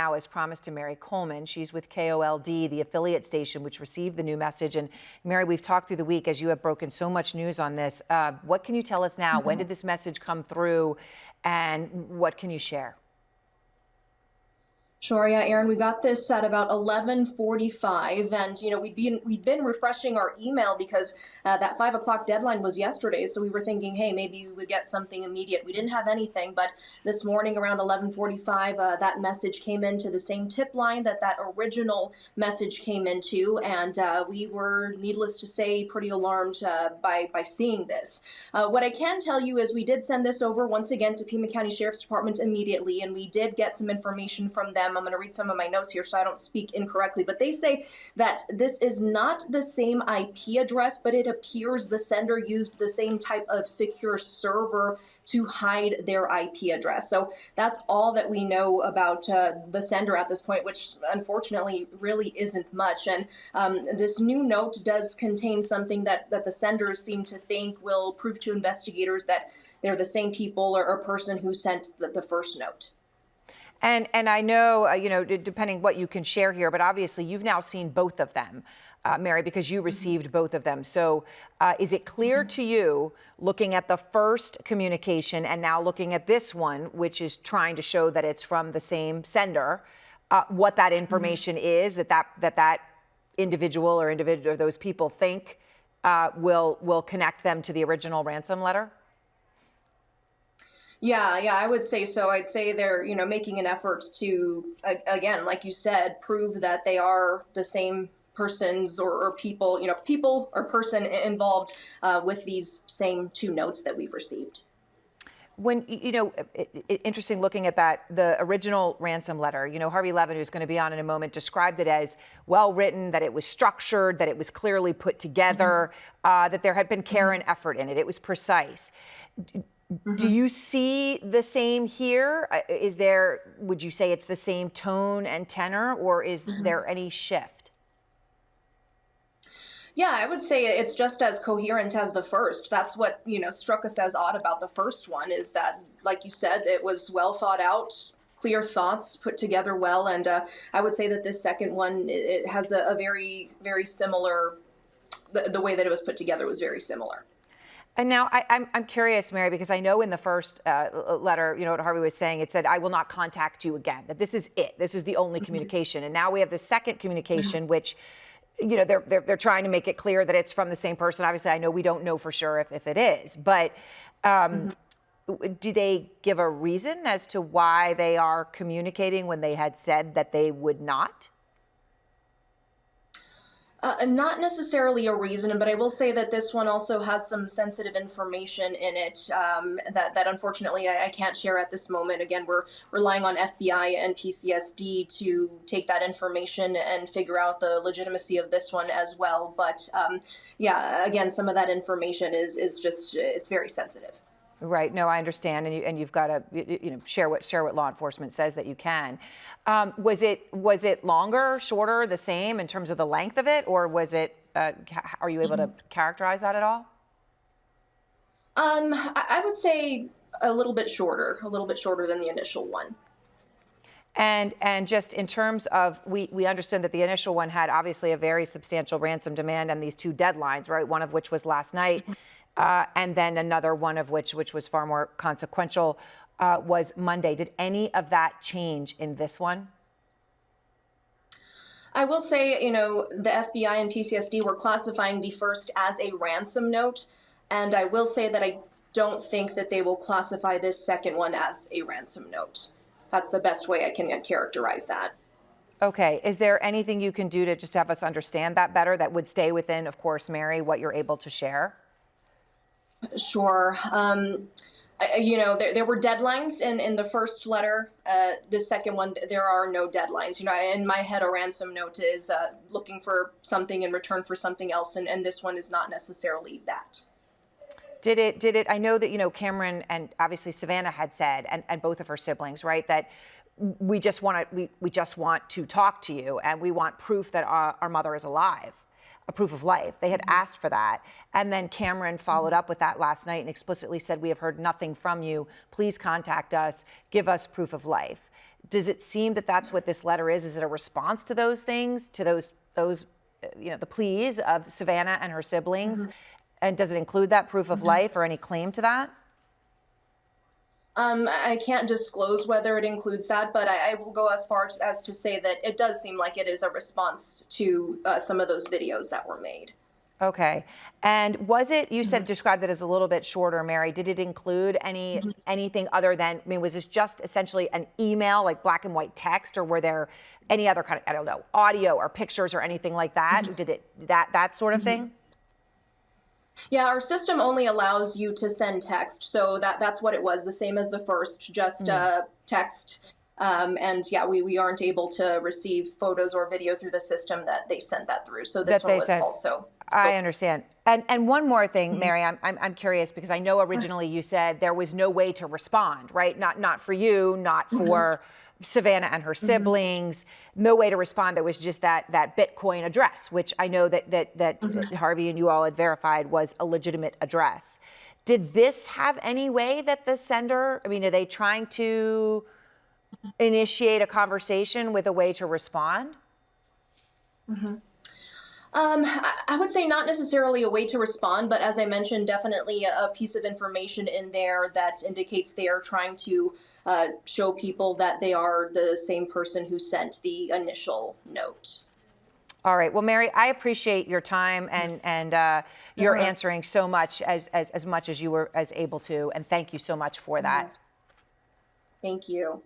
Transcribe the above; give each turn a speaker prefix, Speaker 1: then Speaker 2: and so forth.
Speaker 1: now, as promised, to Mary Coleman. She's with KOLD, the affiliate station, which received the new message. And Mary, we've talked through the week as you have broken so much news on this. What can you tell us now? When did this message come through, and what can you share?
Speaker 2: Sure, yeah, Aaron, we got this at about 11:45, and we'd been refreshing our email because that 5 o'clock deadline was yesterday. So we were thinking, hey, maybe we would get something immediate. We didn't have anything, but this morning around 11:45, that message came into the same tip line that original message came into, and we were, needless to say, pretty alarmed by seeing this. What I can tell you is we did send this over once again to Pima County Sheriff's Department immediately, and we did get some information from them. I'm going to read some of my notes here so I don't speak incorrectly, but they say that this is not the same IP address, but it appears the sender used the same type of secure server to hide their IP address. So that's all that we know about the sender at this point, which unfortunately really isn't much. And this new note does contain something that the senders seem to think will prove to investigators that they're the same people or person who sent the first note.
Speaker 1: And I know, depending what you can share here, but obviously you've now seen both of them, Mary, because you received both of them. So is it clear to you, looking at the first communication and now looking at this one, which is trying to show that it's from the same sender, what that information is that individual or those people think will connect them to the original ransom letter?
Speaker 2: Yeah, I would say so. I'd say they're, making an effort to, again, like you said, prove that they are the same persons or people, people or person involved with these same two notes that we've received.
Speaker 1: When, interesting looking at that, the original ransom letter, Harvey Levin, who's going to be on in a moment, described it as well written, that it was structured, that it was clearly put together, that there had been care and effort in it. It was precise. Do you see the same here? Would you say it's the same tone and tenor, or is there any shift?
Speaker 2: Yeah, I would say it's just as coherent as the first. That's what, struck us as odd about the first one, is that, like you said, it was well thought out, clear thoughts put together well. And I would say that this second one, it has a very, very similar, the way that it was put together was very similar.
Speaker 1: And now I'm curious, Mary, because I know in the first letter, what Harvey was saying, it said, I will not contact you again, that this is it. This is the only communication. And now we have the second communication, which, they're trying to make it clear that it's from the same person. Obviously, I know we don't know for sure if it is. But do they give a reason as to why they are communicating when they had said that they would not?
Speaker 2: Not necessarily a reason, but I will say that this one also has some sensitive information in it that unfortunately I can't share at this moment. Again, we're relying on FBI and PCSD to take that information and figure out the legitimacy of this one as well. But yeah, again, some of that information is just, it's very sensitive.
Speaker 1: Right. No, I understand, and you've got to share what law enforcement says that you can. Was it longer, shorter, the same in terms of the length of it, or was it? Are you able to characterize that at all?
Speaker 2: I would say a little bit shorter than the initial one.
Speaker 1: And just in terms of, we understood that the initial one had obviously a very substantial ransom demand and these two deadlines, right? One of which was last night. And then another one of which was far more consequential, was Monday. Did any of that change in this one?
Speaker 2: I will say, the FBI and PCSD were classifying the first as a ransom note, and I will say that I don't think that they will classify this second one as a ransom note. That's the best way I can characterize that.
Speaker 1: Okay. Is there anything you can do to just have us understand that better, that would stay within, of course, Mary, what you're able to share?
Speaker 2: Sure. There were deadlines in the first letter. The second one, there are no deadlines. In my head, a ransom note is looking for something in return for something else, and this one is not necessarily that.
Speaker 1: Did it? I know that Cameron and obviously Savannah had said, and both of her siblings, right, that we just want to talk to you, and we want proof that our mother is alive. A proof of life. They had asked for that. And then Cameron followed up with that last night and explicitly said, we have heard nothing from you. Please contact us. Give us proof of life. Does it seem that that's what this letter is? Is it a response to those things, to those the pleas of Savannah and her siblings? And does it include that proof of life or any claim to that?
Speaker 2: I can't disclose whether it includes that, but I will go as far as to say that it does seem like it is a response to some of those videos that were made.
Speaker 1: Okay. And was it, you said, described it as a little bit shorter, Mary. Did it include anything other than, I mean, was this just essentially an email, like black and white text, or were there any other kind of, I don't know, audio or pictures or anything like that? Did it, that sort of thing?
Speaker 2: Yeah, our system only allows you to send text, so that's what it was, the same as the first, just text. And yeah, we aren't able to receive photos or video through the system that they sent that through. So this one was also.
Speaker 1: I understand. And one more thing, Mary, I'm curious because I know originally you said there was no way to respond, right? Not for you, not for Savannah and her siblings, no way to respond. There was just that Bitcoin address, which I know that Harvey and you all had verified was a legitimate address. Did this have any way that the sender, I mean, are they trying to initiate a conversation with a way to respond?
Speaker 2: I would say not necessarily a way to respond, but as I mentioned, definitely a piece of information in there that indicates they are trying to show people that they are the same person who sent the initial note.
Speaker 1: All right. Well, Mary, I appreciate your time and your answering so much as much as you were as able to, and thank you so much for that.
Speaker 2: Thank you.